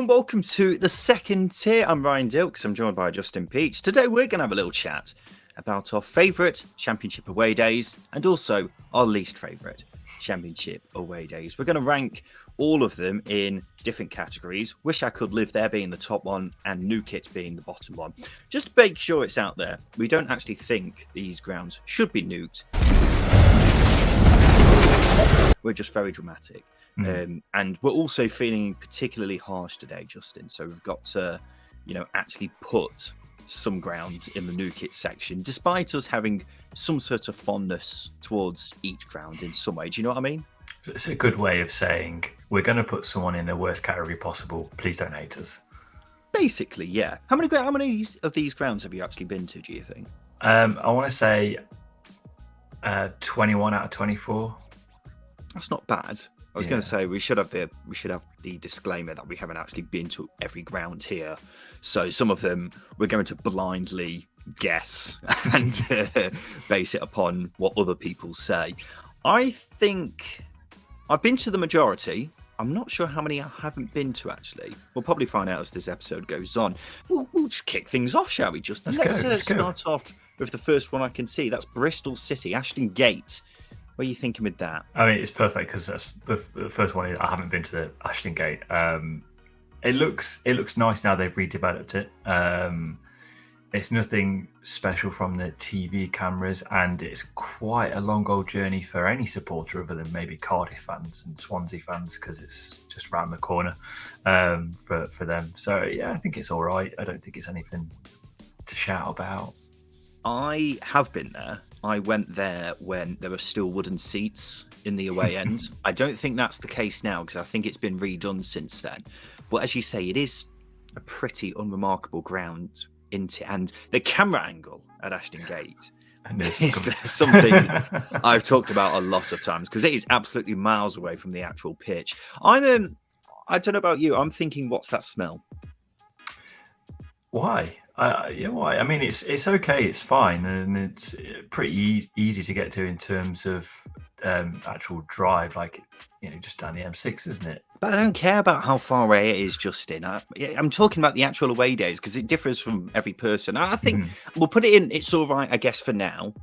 and welcome to the second tier. I'm Ryan Dilks. I'm joined by Justin Peach. Today we're going to have a little chat about our favourite Championship away days and also our least favourite Championship away days. We're going to rank all of them in different categories. Wish I Could Live There being the top one and Newkit being the bottom one. Just to make sure it's out there, we don't actually think these grounds should be nuked. We're just very dramatic. And we're also feeling particularly harsh today, Justin. So we've got to, actually put some grounds in the new kit section, despite us having some sort of fondness towards each ground in some way. Do you know what I mean? It's a good way of saying we're going to put someone in the worst category possible. Please don't hate us. Basically, yeah. How many of these grounds have you actually been to, do you think? I want to say 21 out of 24. That's not bad. I was going to say we should have the disclaimer that we haven't actually been to every ground here. So some of them we're going to blindly guess and base it upon what other people say. I think I've been to the majority. I'm not sure how many I haven't been to, actually. We'll probably find out as this episode goes on. We'll just kick things off, shall we, Justin? Let's start off with the first one I can see. That's Bristol City, Ashton Gate. What are you thinking with that? I mean, it's perfect because that's the first one. I haven't been to the Ashton Gate. It looks nice now they've redeveloped it. It's nothing special from the TV cameras, and it's quite a long old journey for any supporter other than maybe Cardiff fans and Swansea fans because it's just round the corner for them. So yeah, I think it's all right. I don't think it's anything to shout about. I have been there. I went there when there were still wooden seats in the away end. I don't think that's the case now because I think it's been redone since then. But as you say, it is a pretty unremarkable ground and the camera angle at Ashton Gate is something I've talked about a lot of times because it is absolutely miles away from the actual pitch. I don't know about you. I'm thinking, what's that smell? Why? Why? I mean, it's okay, it's fine, and it's pretty easy to get to in terms of actual drive, like just down the M6, isn't it? But I don't care about how far away it is, Justin. I'm talking about the actual away days because it differs from every person. I think we'll put it in. It's all right, I guess, for now.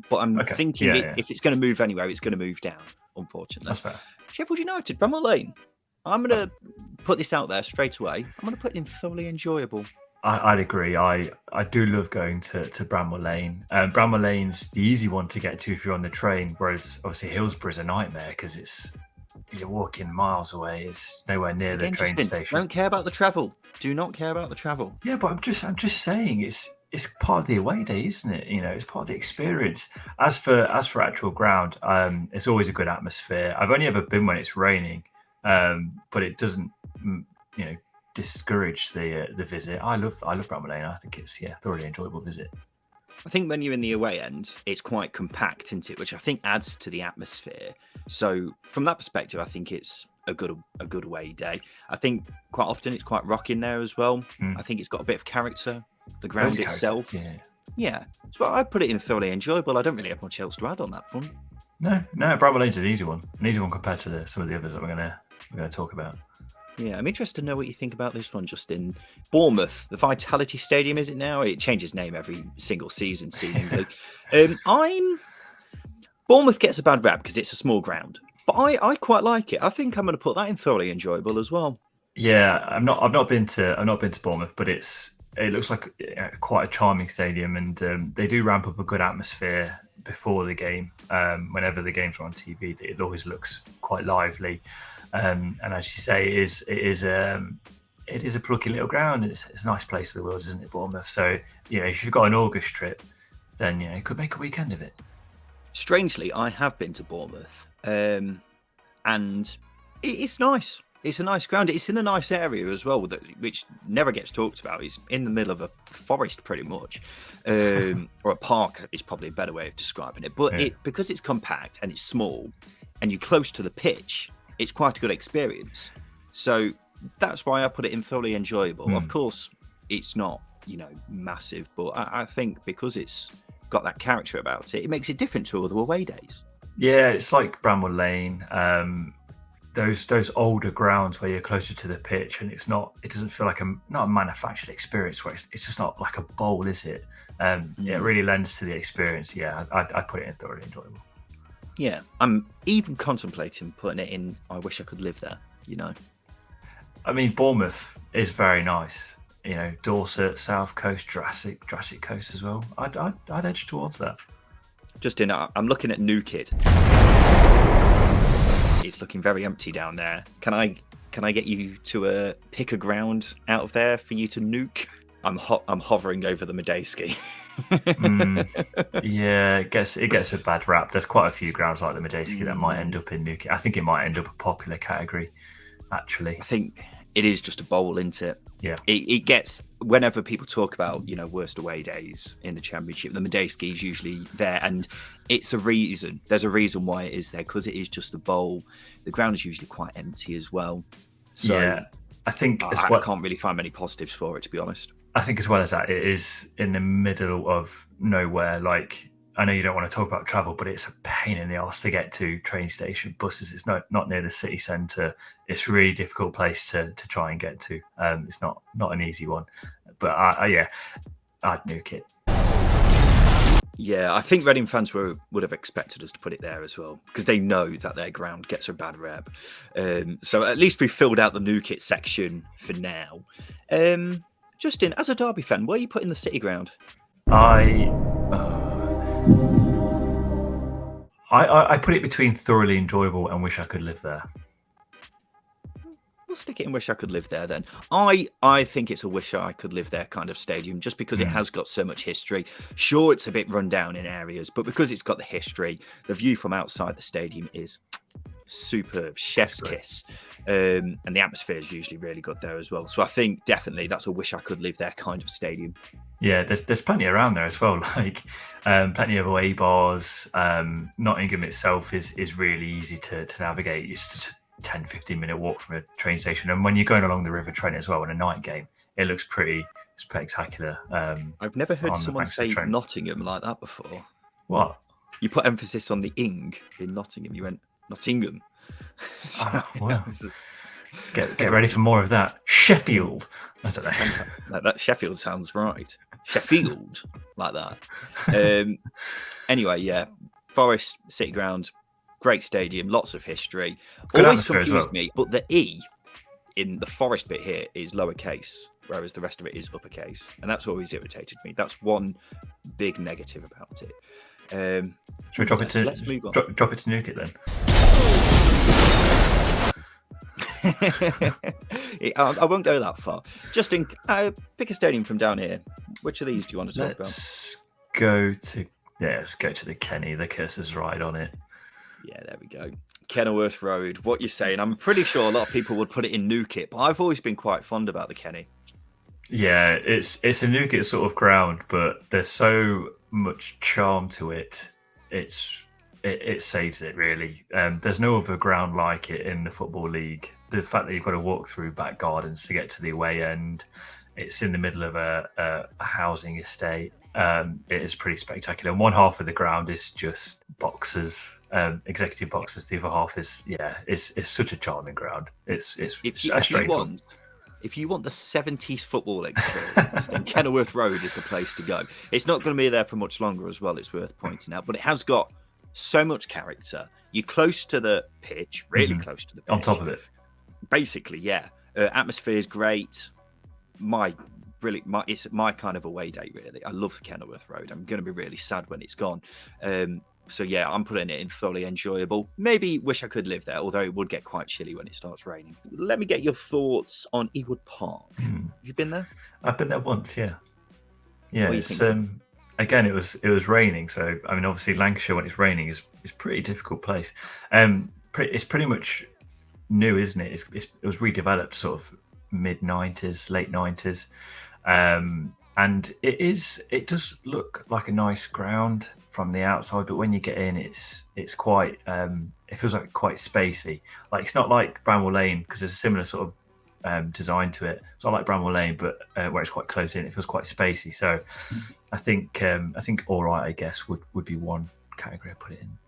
But I'm thinking if it's going to move anywhere, it's going to move down. Unfortunately, that's fair. Sheffield United, Bramall Lane. I'm going to put this out there straight away. I'm going to put it in thoroughly enjoyable. I'd agree. I do love going to Bramall Lane. Bramall Lane's the easy one to get to if you're on the train, whereas obviously Hillsborough's a nightmare because you're walking miles away. It's nowhere near the train station. Don't care about the travel. Do not care about the travel. Yeah, but I'm just saying it's part of the away day, isn't it? It's part of the experience. As for actual ground, it's always a good atmosphere. I've only ever been when it's raining, but it doesn't discourage the visit. I love Bramall Lane. I think it's thoroughly enjoyable visit. I think when you're in the away end, it's quite compact, isn't it? Which I think adds to the atmosphere. So from that perspective, I think it's a good away day. I think quite often it's quite rocking there as well. I think it's got a bit of character. The ground itself, yeah. So I put it in thoroughly enjoyable. I don't really have much else to add on that front. No, Bramall Lane's an easy one compared to some of the others that we're gonna talk about. Yeah, I'm interested to know what you think about this one, Justin. Bournemouth, the Vitality Stadium, is it now? It changes name every single season, seemingly. Bournemouth gets a bad rap because it's a small ground, but I quite like it. I think I'm going to put that in thoroughly enjoyable as well. Yeah, I've not been to Bournemouth, but it looks like quite a charming stadium, and they do ramp up a good atmosphere before the game. Whenever the games are on TV, it always looks quite lively. And as you say, it is a plucky little ground. It's a nice place for the world, isn't it, Bournemouth? So if you've got an August trip, then you could make a weekend of it. Strangely, I have been to Bournemouth, and it's nice. It's a nice ground. It's in a nice area as well, which never gets talked about. It's in the middle of a forest, pretty much, or a park is probably a better way of describing it. But because it's compact and it's small, and you're close to the pitch, it's quite a good experience. So that's why I put it in thoroughly enjoyable. Of course, it's not massive, but I think because it's got that character about it, it makes it different to other away days. Yeah, it's like Bramall Lane. those older grounds where you're closer to the pitch, and it doesn't feel like not a manufactured experience where it's just not like a bowl, is it? It really lends to the experience. Yeah, I'd put it in thoroughly enjoyable. Yeah, I'm even contemplating putting it in. I wish I could live there. I mean, Bournemouth is very nice. Dorset, South Coast, Jurassic Coast as well. I'd edge towards that. Justin, I'm looking at Newkit. It's looking very empty down there. Can I get you to pick a ground out of there for you to nuke? I'm hovering over the Medeski. Yeah, it gets a bad rap. There's quite a few grounds like the Medeski that might end up in Newkit. I think it might end up a popular category, actually. I think it is just a bowl, isn't it? Yeah. It gets, whenever people talk about, worst away days in the Championship, the Medeski is usually there, and it's a reason. There's a reason why it is there, because it is just a bowl. The ground is usually quite empty as well. So yeah, I think I can't really find many positives for it, to be honest. I think as well as that, it is in the middle of nowhere. Like, I know you don't want to talk about travel, but it's a pain in the arse to get to train station, buses. It's not near the city centre. It's a really difficult place to try and get to. It's not an easy one. But I'd nuke it. Yeah, I think Reading fans would have expected us to put it there as well, because they know that their ground gets a bad rep. So at least we've filled out the nuke it section for now. Justin, as a Derby fan, where are you putting the City ground? I put it between thoroughly enjoyable and wish I could live there. We'll stick it in wish I could live there then. I think it's a wish I could live there kind of stadium, just because it has got so much history. Sure, it's a bit run down in areas, but because it's got the history, the view from outside the stadium is superb, chef's kiss. And the atmosphere is usually really good there as well. So I think definitely that's a wish I could live there kind of stadium. Yeah, there's plenty around there as well, like plenty of away bars. Nottingham itself is really easy to navigate. It's just a 10-15 minute walk from a train station, and when you're going along the River Trent as well in a night game, it looks pretty spectacular. I've never heard someone say Nottingham like that before. What? You put emphasis on the ing in Nottingham. You went Nottingham. Well, get ready for more of that. Sheffield. I don't know. That Sheffield sounds right. Sheffield, like that. Anyway, yeah. Forest City Ground, great stadium, lots of history. Good Always atmosphere confused as well. me, but the E in the Forest bit here is lowercase, whereas the rest of it is uppercase, and that's always irritated me. That's one big negative about it. Should we drop it to let's move on. Drop it to nuke it then? I won't go that far. Justin, pick a stadium from down here. Which of these do you want to talk about? Let's go to the Kenny. The curse is right on it. Yeah, there we go. Kenilworth Road. What you're saying? I'm pretty sure a lot of people would put it in Newkit, but I've always been quite fond about the Kenny. Yeah, it's a Newkit sort of ground, but there's so much charm to it. It saves it really. There's no other ground like it in the Football League. The fact that you've got to walk through back gardens to get to the away end, it's in the middle of a housing estate. It is pretty spectacular. And one half of the ground is just boxes, executive boxes. The other half is it's such a charming ground. If you want the 70s football experience, then Kenilworth Road is the place to go. It's not going to be there for much longer as well, it's worth pointing out, but it has got so much character. You're close to the pitch, really close to the pitch. On top of it. Basically, yeah. Atmosphere is great. It's my kind of away day, really. I love Kenilworth Road. I'm going to be really sad when it's gone. So yeah, I'm putting it in thoroughly enjoyable. Maybe wish I could live there, although it would get quite chilly when it starts raining. Let me get your thoughts on Ewood Park. Have you been there? I've been there once, yeah. Yeah, it's again, it was raining, so I mean, obviously Lancashire when it's raining is a pretty difficult place. It's pretty much new, isn't it? It was redeveloped sort of mid-90s, late 90s, and it does look like a nice ground from the outside, but when you get in, it's quite it feels like quite spacey. Like it's not like Bramwell Lane, because there's a similar sort of design to it. It's not like Bramwell Lane, but where it's quite close in, it feels quite spacey. So I think all right, I guess would be one category I put it in.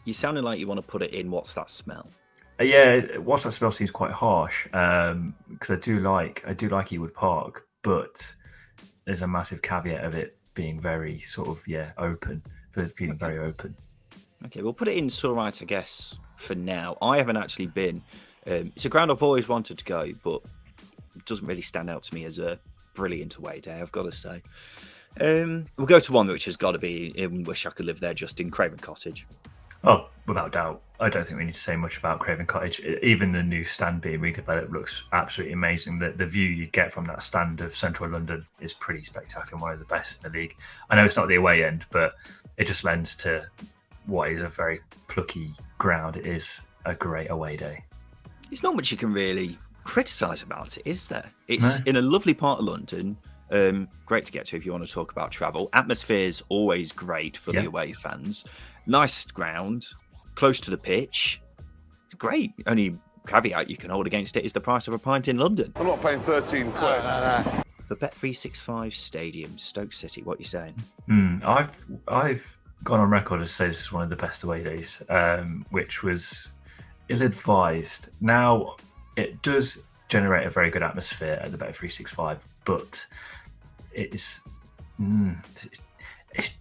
You sounded like you want to put it in what's that smell? Yeah, What's That Smell seems quite harsh, because I do like Ewood Park, but there's a massive caveat of it being very sort of open, feeling very open. Okay, we'll put it in all right, I guess, for now. I haven't actually been. It's a ground I've always wanted to go, but it doesn't really stand out to me as a brilliant away day, I've got to say. We'll go to one which has got to be in Wish I Could Live There, just in Craven Cottage. Oh, without doubt. I don't think we need to say much about Craven Cottage. Even the new stand being redeveloped looks absolutely amazing. The view you get from that stand of central London is pretty spectacular, one of the best in the league. I know it's not the away end, but it just lends to what is a very plucky ground. It is a great away day. There's not much you can really criticise about it, is there? It's in a lovely part of London. Great to get to if you want to talk about travel. Atmosphere's always great for the away fans. Nice ground, close to the pitch. It's great. Only caveat you can hold against it is the price of a pint in London. I'm not paying 13 quid. No. The Bet365 Stadium, Stoke City. What are you saying? I've gone on record as say this is one of the best away days, which was ill-advised. Now it does generate a very good atmosphere at the Bet365, but it's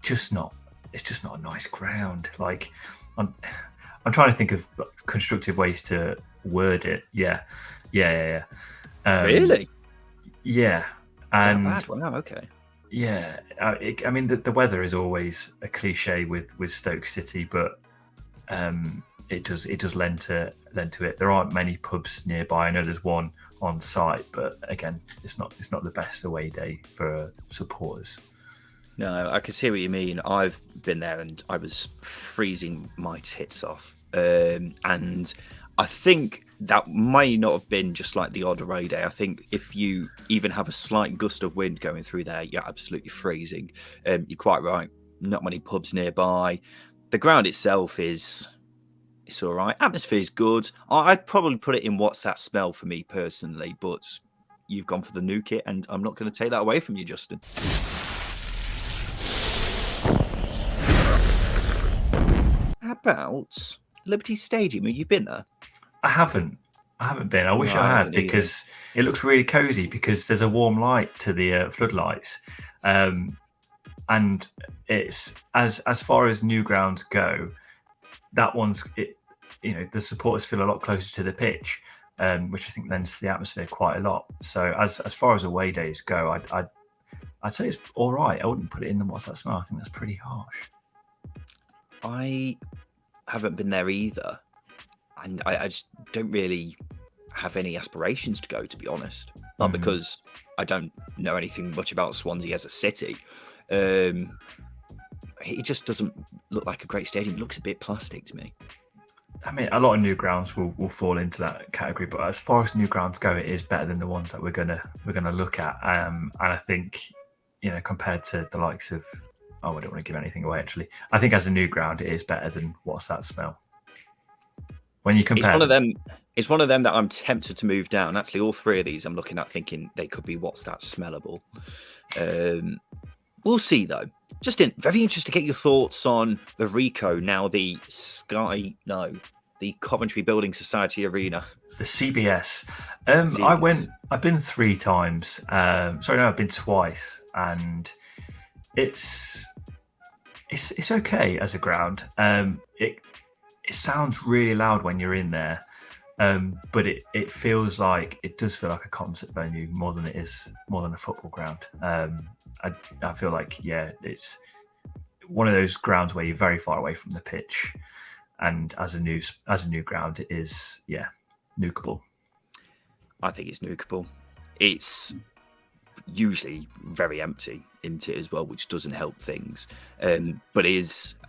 just not a nice ground. Like I'm trying to think of constructive ways to word it. Yeah. Really? Yeah. And that bad? Wow. Okay. Yeah. I mean, the weather is always a cliche with Stoke City, but it does lend to it. There aren't many pubs nearby. I know there's one on site, but again, it's not the best away day for supporters. No, I can see what you mean. I've been there and I was freezing my tits off. And I think that may not have been just like the odd away day. I think if you even have a slight gust of wind going through there, you're absolutely freezing. You're quite right. Not many pubs nearby. The ground itself it's all right. Atmosphere is good. I'd probably put it in What's That Smell for me personally, but you've gone for the new kit and I'm not going to take that away from you, Justin. How about Liberty Stadium? Have you been there? I haven't been. I wish I had, because it looks really cozy because there's a warm light to the floodlights. And it's as far as new grounds go, that one's the supporters feel a lot closer to the pitch, which I think lends to the atmosphere quite a lot. So as far as away days go, I'd say it's all right. I wouldn't put it in the What's That Smell. I think that's pretty harsh. I haven't been there either, and I just don't really have any aspirations to go, to be honest. Not because I don't know anything much about Swansea as a city. It just doesn't look like a great stadium. It looks a bit plastic to me. I mean, a lot of new grounds will fall into that category, but as far as new grounds go, it is better than the ones that we're gonna look at. And I think, compared to the likes of, I don't want to give anything away. Actually, I think as a new ground, it is better than What's That Smell. When you compare, it's one of them that I'm tempted to move down. Actually, all three of these I'm looking at thinking they could be What's That Smellable. We'll see though. Justin, very interested to get your thoughts on the Rico, now the Coventry Building Society Arena. The CBS. I've been 3 times. I've been twice, and it's okay as a ground. It sounds really loud when you're in there, but it does feel like a concert venue more than a football ground. I feel like it's one of those grounds where you're very far away from the pitch, and as a new ground, it is nukeable. I think it's nukeable. It's usually very empty into it as well, which doesn't help things. But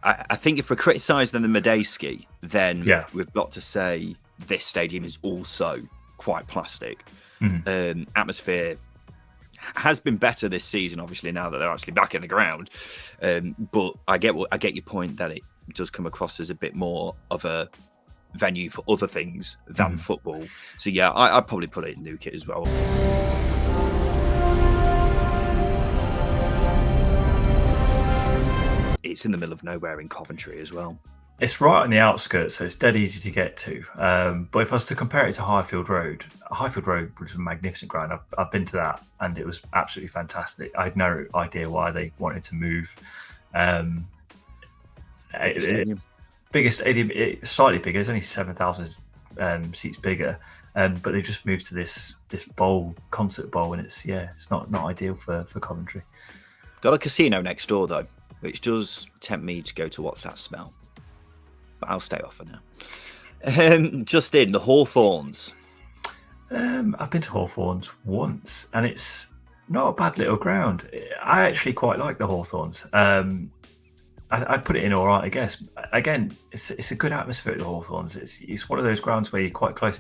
I think if we're criticising the Medeski, then we've got to say this stadium is also quite plastic. Atmosphere has been better this season, obviously, now that they're actually back in the ground. But I get your point that it does come across as a bit more of a venue for other things than football. So I'd probably put it in Newkit as well. It's in the middle of nowhere in Coventry as well. It's right on the outskirts, so it's dead easy to get to. But if I was to compare it to Highfield Road was a magnificent ground. I've been to that, and it was absolutely fantastic. I had no idea why they wanted to move. Biggest stadium, slightly bigger. It's only 7,000 seats bigger, but they just moved to this bowl, concert bowl, and it's not ideal for Coventry. Got a casino next door though, which does tempt me to go to What's That Smell. But I'll stay off for now. Justin, the Hawthorns. I've been to Hawthorns once, and it's not a bad little ground. I actually quite like the Hawthorns. I'd put it in all right, I guess. Again, it's a good atmosphere at the Hawthorns. It's one of those grounds where you're quite close.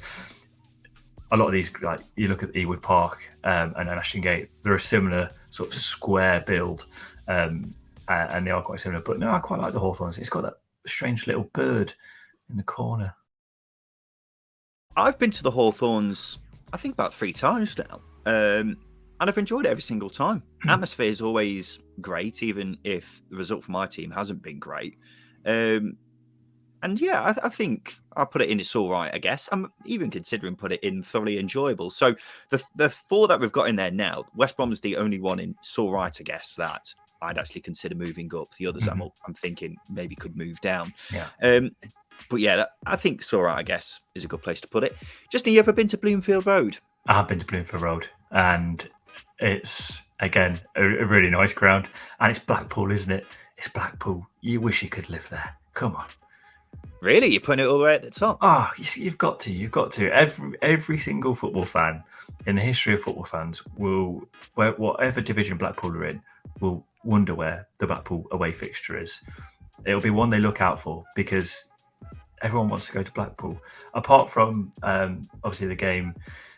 A lot of these, like you look at Ewood Park and Ashton Gate, they're a similar sort of square build, and they are quite similar. But no, I quite like the Hawthorns. It's got that strange little bird in the corner. I've been to the Hawthorns, I think about 3 times now, and I've enjoyed it every single time. Atmosphere is always great, even if the result for my team hasn't been great. And yeah, I think I'll put it in. It's all right, I guess. I'm even considering put it in thoroughly enjoyable. So the 4 that we've got in there now, West Brom's the only one in it's all right, I guess, that I'd actually consider moving up. The others I'm thinking maybe could move down. Yeah. But yeah, I think it's all right, I guess, is a good place to put it. Justin, you ever been to Bloomfield Road? I have been to Bloomfield Road, and it's, again, a really nice ground. And it's Blackpool, isn't it? It's Blackpool. You wish you could live there. Come on. Really? You're putting it all the way at the top? Oh, you've got to. You've got to. Every single football fan in the history of football fans will, whatever division Blackpool are in, will wonder where the Blackpool away fixture is. It'll be one they look out for because everyone wants to go to Blackpool. Apart from obviously the game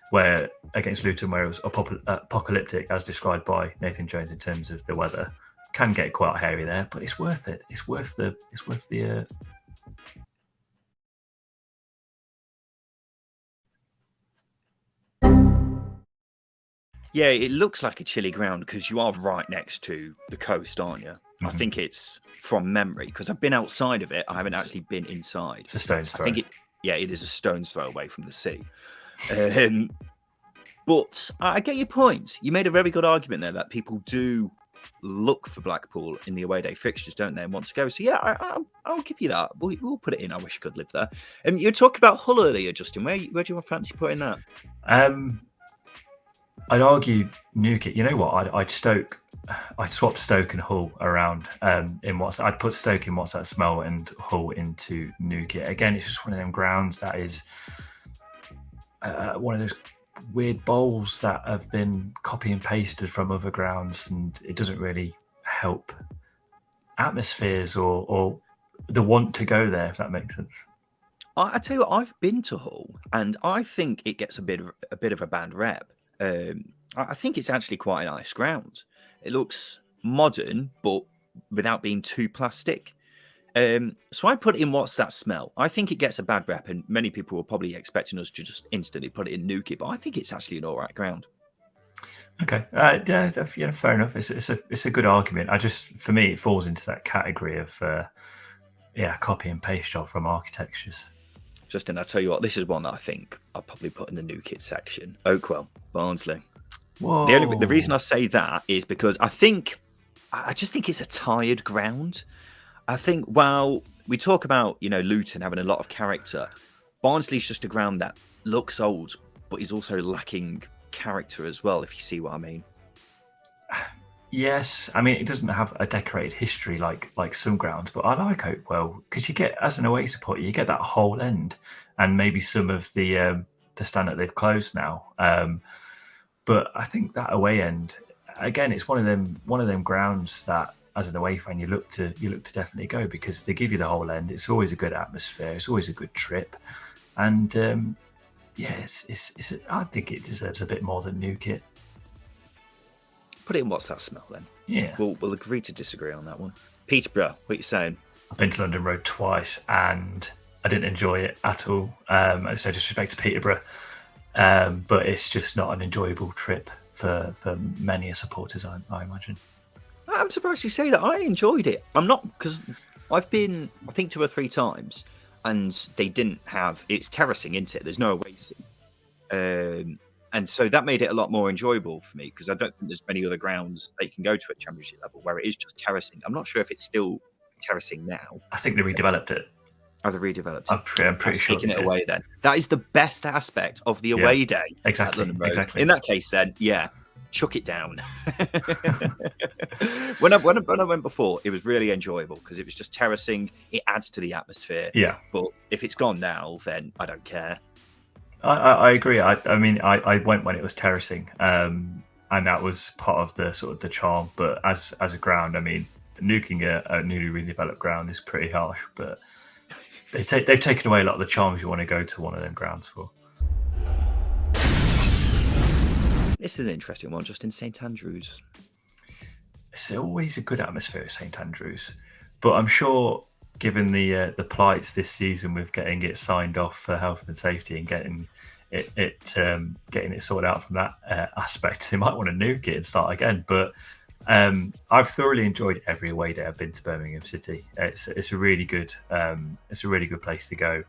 where against Luton, where it was apocalyptic, as described by Nathan Jones in terms of the weather, can get quite hairy there, but it's worth it. It's worth the. Yeah, it looks like a chilly ground because you are right next to the coast, aren't you? Mm-hmm. I think it's from memory because I've been outside of it. I haven't actually been inside. It's a stone's throw. I think it is a stone's throw away from the sea. But I get your point. You made a very good argument there that people do look for Blackpool in the away day fixtures, don't they, and want to go. So yeah, I'll give you that. We'll put it in. I wish I could live there. You were talking about Hull earlier, Justin. Where do you fancy putting that? I'd argue Newquay. You know what? I'd swap Stoke and Hull around. I'd put Stoke in What's That Smell and Hull into Newquay. Again, it's just one of them grounds that is one of those weird bowls that have been copy and pasted from other grounds, and it doesn't really help atmospheres or the want to go there, if that makes sense. I tell you what, I've been to Hull, and I think it gets a bit of a bad rep. I think it's actually quite a nice ground. It looks modern, but without being too plastic. So I put it in What's That Smell. I think it gets a bad rep, and many people were probably expecting us to just instantly put it in Newquay, but I think it's actually an all right ground. Okay, yeah, fair enough. It's a good argument. For me, it falls into that category of copy and paste job from architectures. Justin, I tell you what, this is one that I think I'll probably put in the new kit section. Oakwell, Barnsley. Whoa. The reason I say that is because I just think it's a tired ground. I think while we talk about, Luton having a lot of character, Barnsley's just a ground that looks old, but is also lacking character as well, if you see what I mean. Yes, I mean, it doesn't have a decorated history like some grounds, but I like Oakwell because you get, as an away supporter, you get that whole end and maybe some of the stand that they've closed now. But I think that away end, again, it's one of them grounds that, as an away fan, you look to definitely go because they give you the whole end. It's always a good atmosphere. It's always a good trip, and I think it deserves a bit more than Newquay. Put it in What's That Smell then? Yeah, we'll agree to disagree on that one. Peterborough, what are you saying? I've been to London Road twice and I didn't enjoy it at all. So disrespect to Peterborough, but it's just not an enjoyable trip for many supporters, I imagine. I'm surprised you say that. I enjoyed it. I'm not, because I've been, I think, 2 or 3 times, and they didn't have. It's terracing, isn't it? There's no away seats, and so that made it a lot more enjoyable for me because I don't think there's many other grounds that you can go to at Championship level where it is just terracing. I'm not sure if it's still terracing now. I think they redeveloped it. Oh, they redeveloped it. I'm pretty sure taking it away. Then that is the best aspect of the away day at London Road. Exactly. In that case, then chuck it down. when I went before, it was really enjoyable because it was just terracing. It adds to the atmosphere. Yeah. But if it's gone now, then I don't care. I agree. I mean, I went when it was terracing, and that was part of the sort of the charm. But as a ground, I mean, nuking a newly redeveloped ground is pretty harsh. But they've taken away a lot of the charms you want to go to one of them grounds for. This is an interesting one, just in St Andrews. It's always a good atmosphere at St Andrews, but I'm sure, given the plights this season with getting it signed off for health and safety and getting it sorted out from that aspect, they might want to nuke it and start again. But I've thoroughly enjoyed every away day I've been to Birmingham City. It's a really good place to go.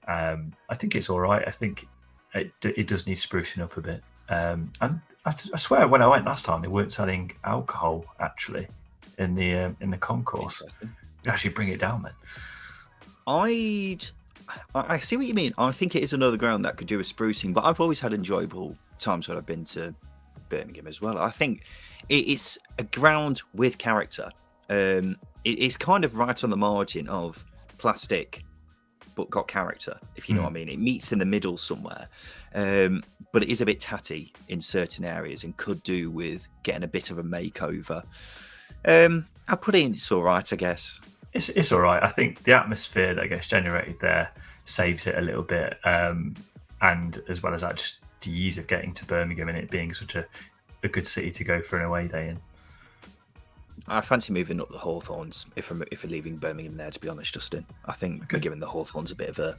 I think it's all right. I think it does need sprucing up a bit. And I swear, when I went last time, they weren't selling alcohol actually in the concourse. Actually, bring it down then. I see what you mean. I think it is another ground that could do with sprucing, but I've always had enjoyable times when I've been to Birmingham as well. I think it's a ground with character. It's kind of right on the margin of plastic, but got character, if you know what I mean. It meets in the middle somewhere. But it is a bit tatty in certain areas and could do with getting a bit of a makeover. I'll put it in, it's all right, I guess. It's all right. I think the atmosphere that gets generated there saves it a little bit. And as well as that, just the ease of getting to Birmingham and it being such a good city to go for an away day in. I fancy moving up the Hawthorns if we're leaving Birmingham there, to be honest, Justin. I think we're giving the Hawthorns a bit of a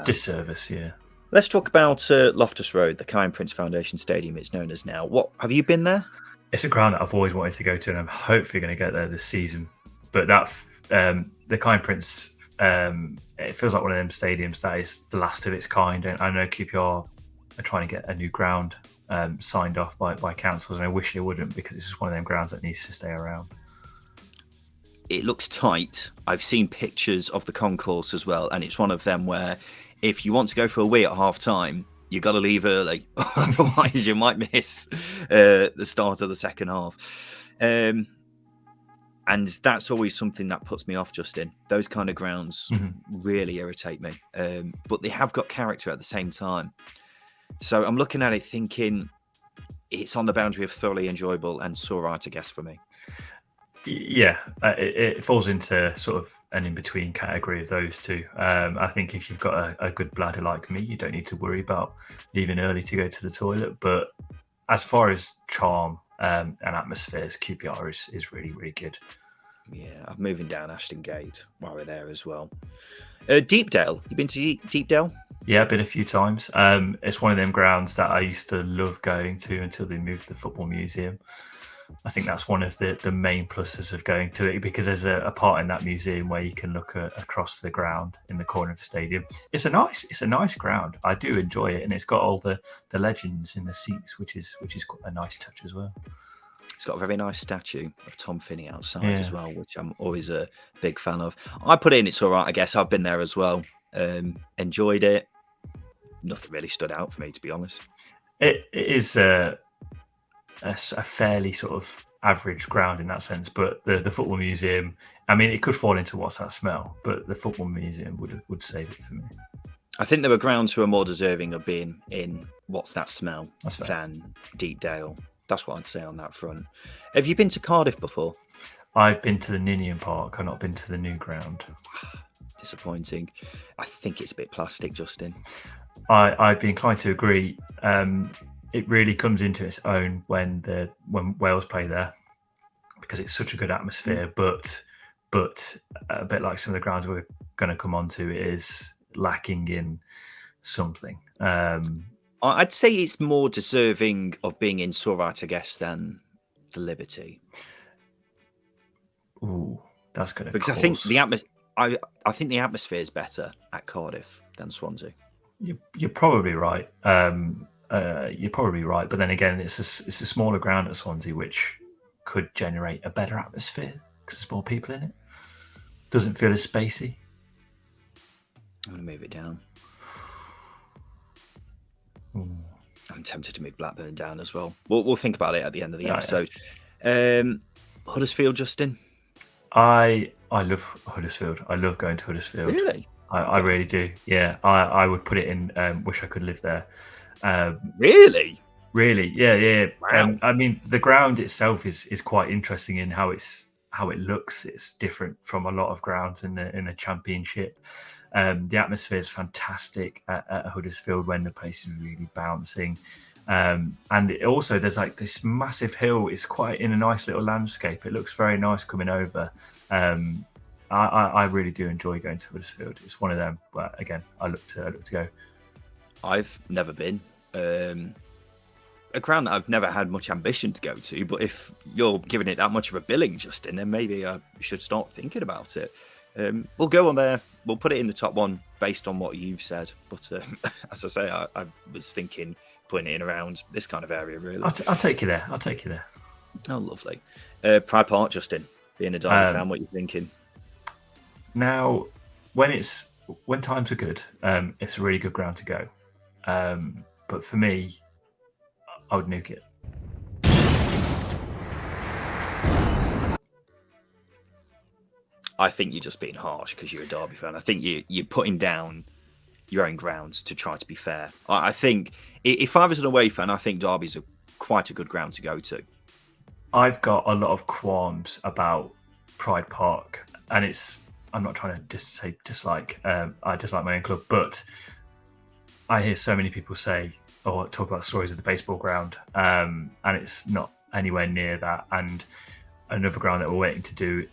disservice, yeah. Let's talk about Loftus Road, the Kind Prince Foundation Stadium it's known as now. What have you been there? It's a ground that I've always wanted to go to, and I'm hopefully going to get there this season. But that the Kind Prince, it feels like one of them stadiums that is the last of its kind. And I know QPR are trying to get a new ground signed off by councils, and I wish they wouldn't, because it's just one of them grounds that needs to stay around. It looks tight. I've seen pictures of the concourse as well, and it's one of them where if you want to go for a wee at half time, you got to leave early, otherwise you might miss the start of the second half. And that's always something that puts me off, Justin. Those kind of grounds really irritate me, but they have got character at the same time. So I'm looking at it thinking it's on the boundary of thoroughly enjoyable and it's all right, I guess, for me. Yeah, it falls into sort of an in-between category of those two. I think if you've got a good bladder like me, you don't need to worry about leaving early to go to the toilet. But as far as charm and atmospheres, QPR is really, really good. Yeah, I'm moving down Ashton Gate while we're there as well. Deepdale, you been to Deepdale? Yeah, I've been a few times. It's one of them grounds that I used to love going to until they moved the football museum. I think that's one of the main pluses of going to it, because there's a part in that museum where you can look across the ground in the corner of the stadium. It's a nice ground. I do enjoy it, and it's got all the legends in the seats, which is quite a nice touch as well. It's got a very nice statue of Tom Finney outside as well, which I'm always a big fan of. I put in, it's all right, I guess. I've been there as well. Enjoyed it. Nothing really stood out for me, to be honest. It is a fairly sort of average ground in that sense, but the football museum, I mean, it could fall into what's that smell, but the football museum would save it for me. I think there were grounds who are more deserving of being in what's that smell than Deepdale. That's what I'd say on that front. Have you been to Cardiff before? I've been to the Ninian Park. I've not been to the new ground. Disappointing. I think it's a bit plastic, Justin. I'd be inclined to agree. It really comes into its own when Wales play there, because it's such a good atmosphere. But a bit like some of the grounds we're going to come on to, it is lacking in something. I'd say it's more deserving of being in Surrite, I guess, than the Liberty. Ooh, That's going to because cause... I think the atmosphere is better at Cardiff than Swansea. You're probably right. You're probably right, but then again, it's a smaller ground at Swansea, which could generate a better atmosphere because there's more people in it. Doesn't feel as spacey. I'm going to move it down. Ooh. I'm tempted to move Blackburn down as well. We'll think about it at the end of the episode. Yeah. Huddersfield, Justin. I love Huddersfield. I love going to Huddersfield. Really? I really do. Yeah, I would put it in. Wish I could live there. Really? Really? Yeah. Wow. I mean, the ground itself is quite interesting in how it looks. It's different from a lot of grounds in the Championship. The atmosphere is fantastic at Huddersfield when the place is really bouncing. And also there's like this massive hill. It's quite in a nice little landscape. It looks very nice coming over. I really do enjoy going to Huddersfield. It's one of them. But again, I look to go. I've never been. A ground that I've never had much ambition to go to. But if you're giving it that much of a billing, Justin, then maybe I should start thinking about it. We'll go on there. We'll put it in the top one based on what you've said. But as I say, I was thinking putting it in around this kind of area, really. I'll take you there. Oh, lovely. Pride Park, Justin, being a Derby fan, what are you thinking? Now, when times are good, it's a really good ground to go. But for me, I would nuke it. I think you're just being harsh because you're a Derby fan. I think you're putting down your own grounds to try to be fair. I think if I was an away fan, I think Derby's quite a good ground to go to. I've got a lot of qualms about Pride Park, and I'm not trying to say dislike. I dislike my own club, but I hear so many people say or talk about stories of the baseball ground, and it's not anywhere near that. And another ground that we're waiting to do,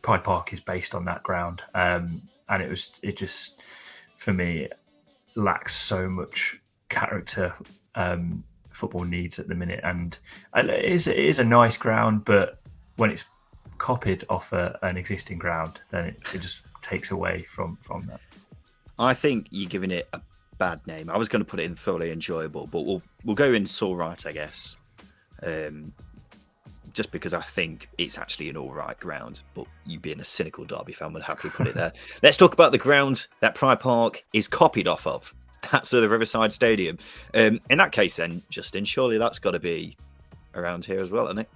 Pride Park, is based on that ground, and it just for me lacks so much character football needs at the minute, and it is a nice ground, but when it's copied off an existing ground, then it just takes away from that. I think you're giving it a bad name. I was going to put it in thoroughly enjoyable, but we'll go in all right, I guess. Just because I think it's actually an all right ground, but you being a cynical Derby fan would happily put it there. Let's talk about the ground that Pride Park is copied off of. That's the Riverside Stadium. In that case, then, Justin, surely that's got to be around here as well, isn't it?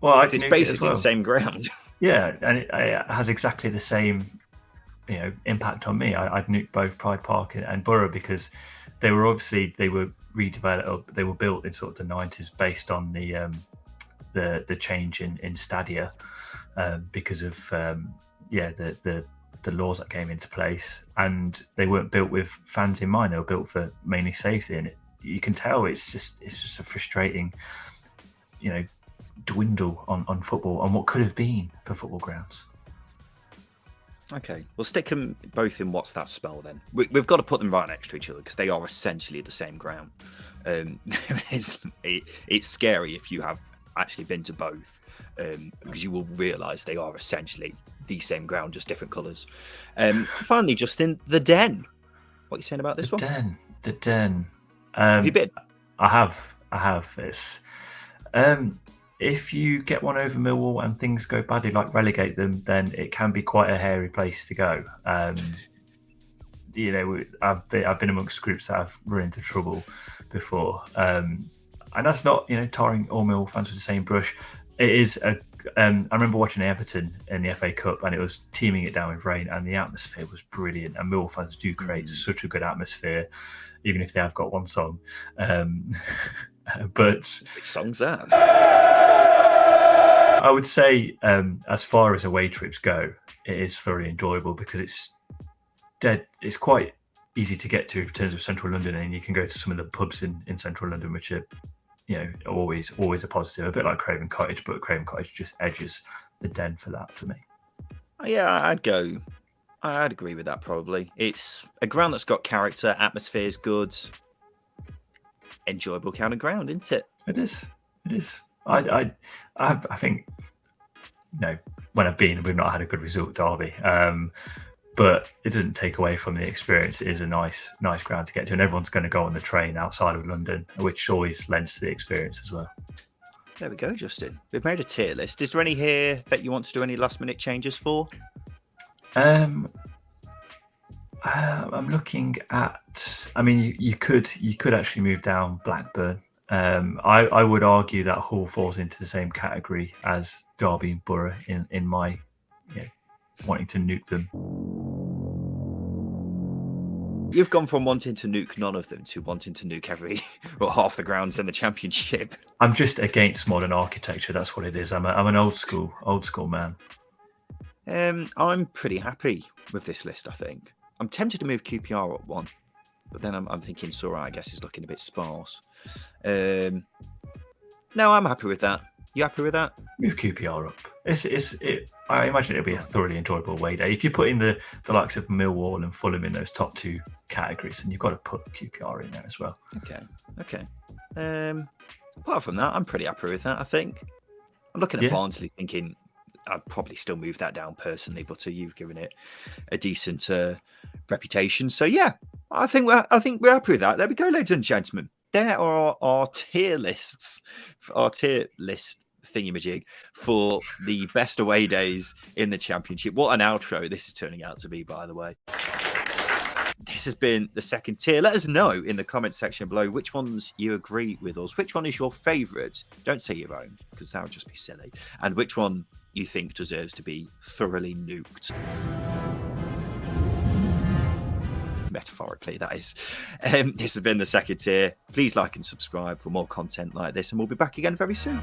Well, it's basically the same ground. Yeah, and it has exactly the same, impact on me. I'd nuke both Pride Park and Borough because they were redeveloped. They were built in sort of the 90s based on the change in stadia because of the laws that came into place, and they weren't built with fans in mind. They were built for mainly safety, and you can tell it's just a frustrating, dwindle on football and what could have been for football grounds. Okay, we'll stick them both in what's that spell then. We've got to put them right next to each other because they are essentially the same ground. It's scary if you have actually been to both, because you will realise they are essentially the same ground, just different colours. Finally, Justin, the Den. What are you saying about this one? The Den. Have you been? I have. It's if you get one over Millwall and things go badly, like relegate them, then it can be quite a hairy place to go. I've been amongst groups that have run into trouble before, and that's not tarring all Millwall fans with the same brush. It is I remember watching Everton in the FA Cup, and it was teeming it down with rain, and the atmosphere was brilliant. And Millwall fans do create such a good atmosphere, even if they have got one song. But which song's that? I would say, as far as away trips go, it is thoroughly enjoyable because it's quite easy to get to in terms of central London, and you can go to some of the pubs in central London, which are always a positive, a bit like Craven Cottage, but Craven Cottage just edges the Den for that for me. Yeah, I'd agree with that probably. It's a ground that's got character, atmosphere's good, enjoyable kind of ground, isn't it? It is. I think when I've been, we've not had a good result at Derby. But it doesn't take away from the experience. It is a nice ground to get to, and everyone's going to go on the train outside of London, which always lends to the experience as well. There we go, Justin. We've made a tier list. Is there any here that you want to do any last minute changes for? I'm looking at. I mean, you could actually move down Blackburn. I would argue that Hull falls into the same category as Derby and Borough in my wanting to nuke them. You've gone from wanting to nuke none of them to wanting to nuke half the grounds in the Championship. I'm just against modern architecture. That's what it is. I'm an old school man. I'm pretty happy with this list. I think I'm tempted to move QPR up one, but then I'm thinking Sora, I guess, is looking a bit sparse. No, I'm happy with that. You happy with that? Move QPR up. I imagine it'll be a thoroughly enjoyable away day. If you put in the likes of Millwall and Fulham in those top two categories, then you've got to put QPR in there as well. Okay. Apart from that, I'm pretty happy with that, I think. I'm looking at Barnsley thinking I'd probably still move that down personally, but you've given it a decent reputation. So yeah, I think we're happy with that. There we go, ladies and gentlemen. There are our tier lists, our tier list thingamajig for the best away days in the Championship. What an outro this is turning out to be, by the way. This has been the second tier. Let us know in the comment section below which ones you agree with us. Which one is your favourite? Don't say your own, because that would just be silly. And which one you think deserves to be thoroughly nuked. Metaphorically, that is. This has been the second tier. Please like and subscribe for more content like this, and we'll be back again very soon.